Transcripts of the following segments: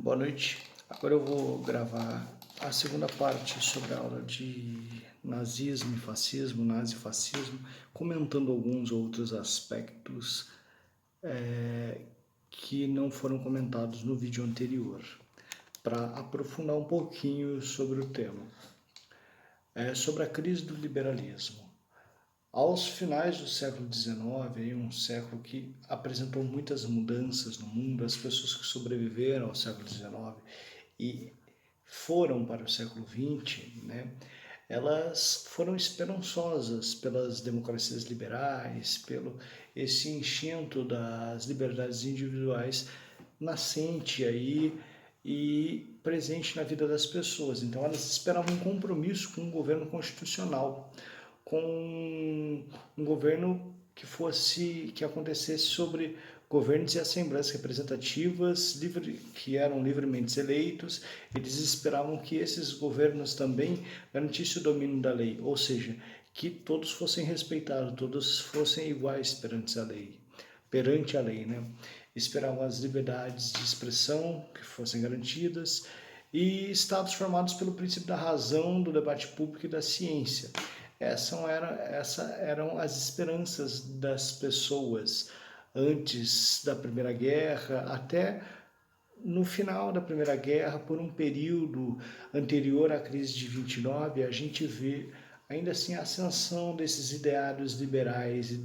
Boa noite. Agora eu vou gravar a segunda parte sobre a aula de nazismo e fascismo, nazifascismo, comentando alguns outros aspectos que não foram comentados no vídeo anterior, para aprofundar um pouquinho sobre o tema. Sobre a crise do liberalismo. Aos finais do século XIX, um século que apresentou muitas mudanças no mundo, as pessoas que sobreviveram ao século XIX e foram para o século XX, elas foram esperançosas pelas democracias liberais, pelo esse enchimento das liberdades individuais nascente aí e presente na vida das pessoas. Então elas esperavam um compromisso com o governo constitucional, com um governo que acontecesse sobre governos e assembleias representativas que eram livremente eleitos. Eles esperavam que esses governos também garantissem o domínio da lei, ou seja, que todos fossem respeitados, todos fossem iguais perante a lei, Esperavam as liberdades de expressão que fossem garantidas e estados formados pelo princípio da razão, do debate público e da ciência. Essas eram as esperanças das pessoas antes da Primeira Guerra, até no final da Primeira Guerra, por um período anterior à crise de 29, a gente vê ainda assim a ascensão desses ideários liberais e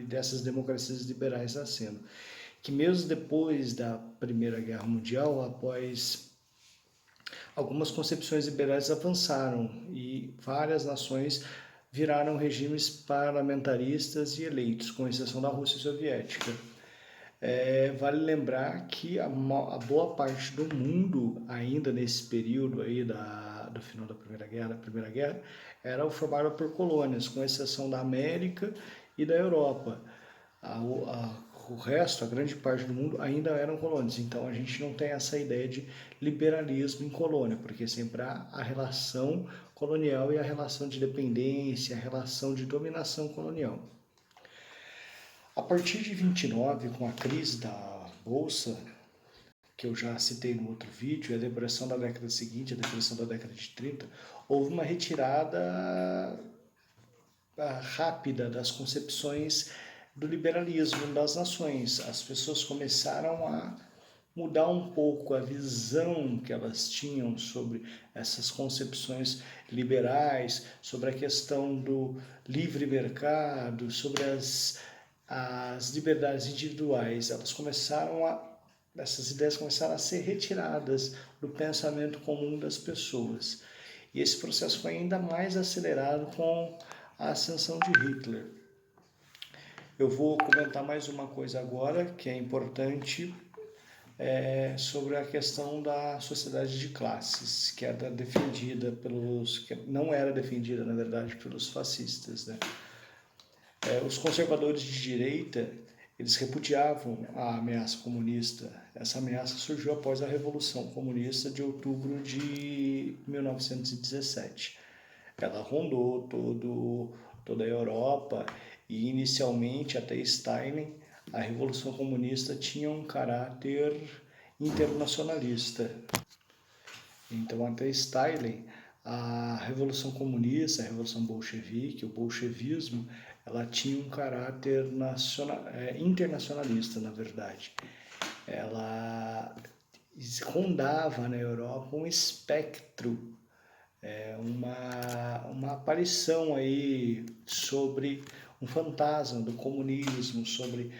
dessas democracias liberais nascendo. Que mesmo depois da Primeira Guerra Mundial, após algumas concepções liberais avançaram e várias nações viraram regimes parlamentaristas e eleitos, com exceção da Rússia Soviética. Vale lembrar que a boa parte do mundo, ainda nesse período aí do final da Primeira Guerra, era formado por colônias, com exceção da América e da Europa. O resto, a grande parte do mundo, ainda eram colônias. Então a gente não tem essa ideia de liberalismo em colônia, porque sempre há a relação colonial e a relação de dependência, a relação de dominação colonial. A partir de 29, com a crise da Bolsa, que eu já citei no outro vídeo, a depressão da década seguinte, a depressão da década de 30, houve uma retirada rápida das concepções do liberalismo das nações. As pessoas começaram a mudar um pouco a visão que elas tinham sobre essas concepções liberais, sobre a questão do livre mercado, sobre as liberdades individuais. Essas ideias começaram a ser retiradas do pensamento comum das pessoas. E esse processo foi ainda mais acelerado com a ascensão de Hitler. Eu vou comentar mais uma coisa agora que é importante sobre a questão da sociedade de classes, que era defendida que não era defendida, na verdade, pelos fascistas, Os conservadores de direita, eles repudiavam a ameaça comunista. Essa ameaça surgiu após a Revolução Comunista de outubro de 1917. Ela rondou toda a Europa e, inicialmente, até Stalin, a Revolução Comunista tinha um caráter internacionalista. Então, até Stalin, a Revolução Comunista, a Revolução Bolchevique, o bolchevismo, ela tinha um caráter internacionalista, na verdade. Ela rondava na Europa um espectro, uma aparição aí sobre um fantasma do comunismo, sobre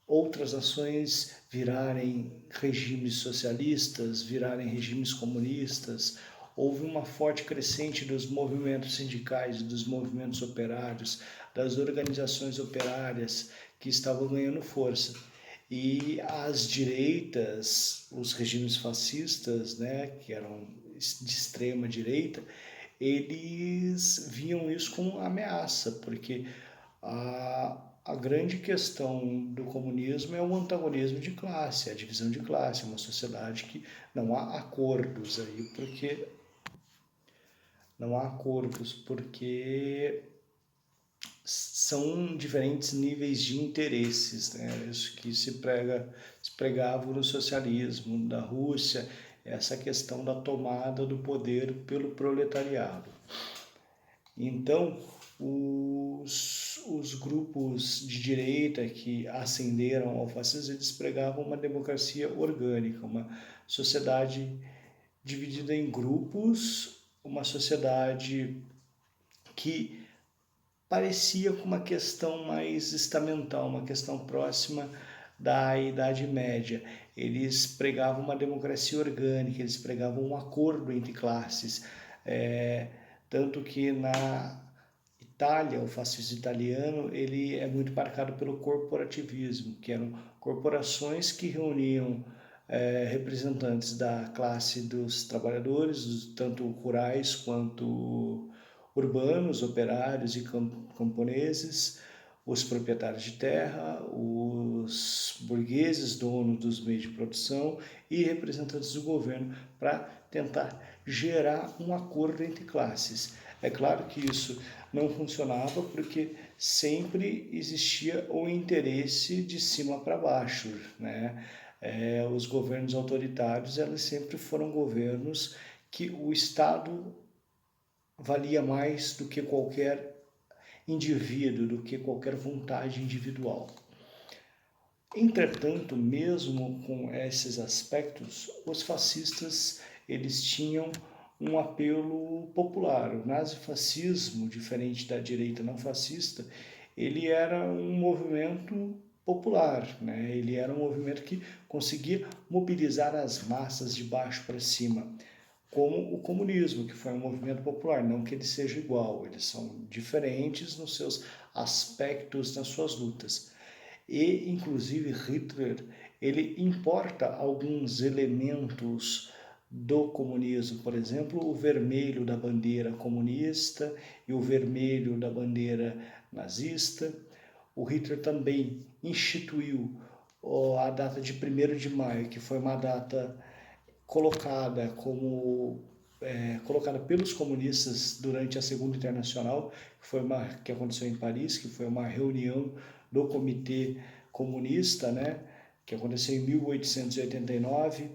outras nações virarem regimes socialistas, virarem regimes comunistas. Houve uma forte crescente dos movimentos sindicais, dos movimentos operários, das organizações operárias que estavam ganhando força. E as direitas, os regimes fascistas, que eram de extrema direita, eles viam isso como uma ameaça, porque a grande questão do comunismo é o antagonismo de classe, a divisão de classe, uma sociedade que não há acordos aí, porque são diferentes níveis de interesses, né? Isso que se pregava no socialismo da Rússia, essa questão da tomada do poder pelo proletariado. Então, os grupos de direita que ascenderam ao fascismo, eles pregavam uma democracia orgânica, uma sociedade dividida em grupos, uma sociedade que parecia com uma questão mais estamental, uma questão próxima da Idade Média. Eles pregavam uma democracia orgânica, eles pregavam um acordo entre classes, tanto que na Itália, o fascismo italiano, ele é muito marcado pelo corporativismo, que eram corporações que reuniam representantes da classe dos trabalhadores, tanto rurais quanto urbanos, operários e camponeses, os proprietários de terra, os burgueses, donos dos meios de produção e representantes do governo para tentar gerar um acordo entre classes. É claro que isso não funcionava porque sempre existia o interesse de cima para baixo, né? Os governos autoritários, eles sempre foram governos que o Estado valia mais do que qualquer indivíduo, do que qualquer vontade individual. Entretanto, mesmo com esses aspectos, os fascistas eles tinham um apelo popular. O nazifascismo, diferente da direita não fascista, ele era um movimento popular, né? Ele era um movimento que conseguia mobilizar as massas de baixo para cima, como o comunismo, que foi um movimento popular, não que ele seja igual, eles são diferentes nos seus aspectos, nas suas lutas. E, inclusive, Hitler, ele importa alguns elementos do comunismo, por exemplo, o vermelho da bandeira comunista e o vermelho da bandeira nazista. O Hitler também instituiu a data de 1º de maio, que foi uma data colocada pelos comunistas durante a Segunda Internacional, que aconteceu em Paris, que foi uma reunião do Comitê Comunista, né, que aconteceu em 1889.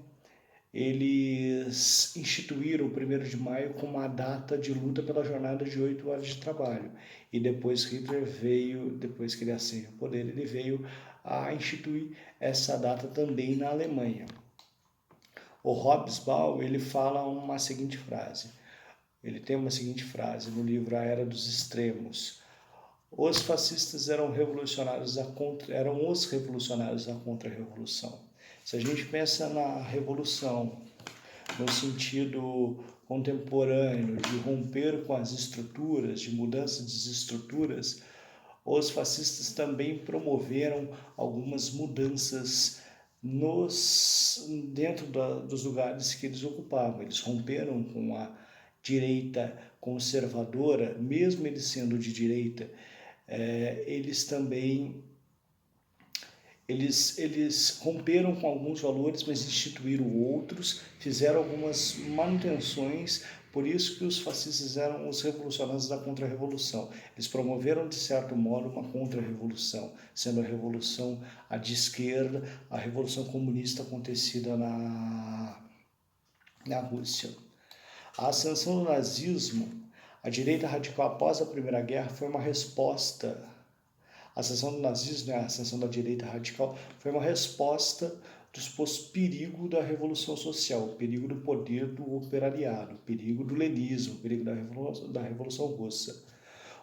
Eles instituíram o 1º de maio como uma data de luta pela jornada de 8 horas de trabalho. E depois Hitler veio, depois que ele ascendeu ao poder, ele veio a instituir essa data também na Alemanha. O Hobsbawm, ele fala uma seguinte frase. Ele tem uma seguinte frase no livro A Era dos Extremos. Os fascistas eram os revolucionários da contra-revolução. Se a gente pensa na revolução no sentido contemporâneo de romper com as estruturas, de mudança de estruturas, os fascistas também promoveram algumas mudanças dentro dos lugares que eles ocupavam. Eles romperam com a direita conservadora, mesmo eles sendo de direita, eles também eles romperam com alguns valores, mas instituíram outros, fizeram algumas manutenções. Por isso que os fascistas eram os revolucionários da contra-revolução. Eles promoveram, de certo modo, uma contra-revolução, sendo a revolução de esquerda, a revolução comunista acontecida na Rússia. A ascensão do nazismo, a direita radical após a Primeira Guerra, foi uma resposta. A ascensão do nazismo, a ascensão da direita radical, foi uma resposta do suposto perigo da revolução social, o perigo do poder do operariado, o perigo do lenismo, o perigo da Revolução Russa.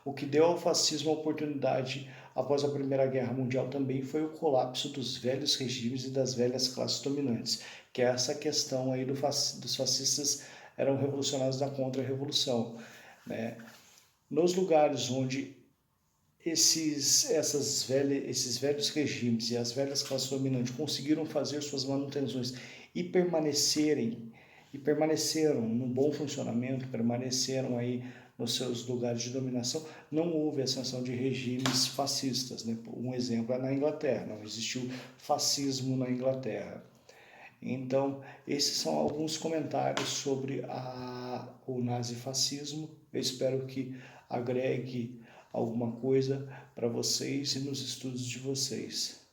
O que deu ao fascismo a oportunidade após a Primeira Guerra Mundial também foi o colapso dos velhos regimes e das velhas classes dominantes, que é essa questão aí dos fascistas eram revolucionários da contra-revolução, né? Nos lugares onde esses velhos regimes e as velhas classes dominantes conseguiram fazer suas manutenções e permaneceram no bom funcionamento, permaneceram aí nos seus lugares de dominação, não houve ascensão de regimes fascistas, né? Um exemplo é na Inglaterra, não existiu fascismo na Inglaterra. Então, esses são alguns comentários sobre o nazifascismo. Eu espero que agregue alguma coisa para vocês e nos estudos de vocês.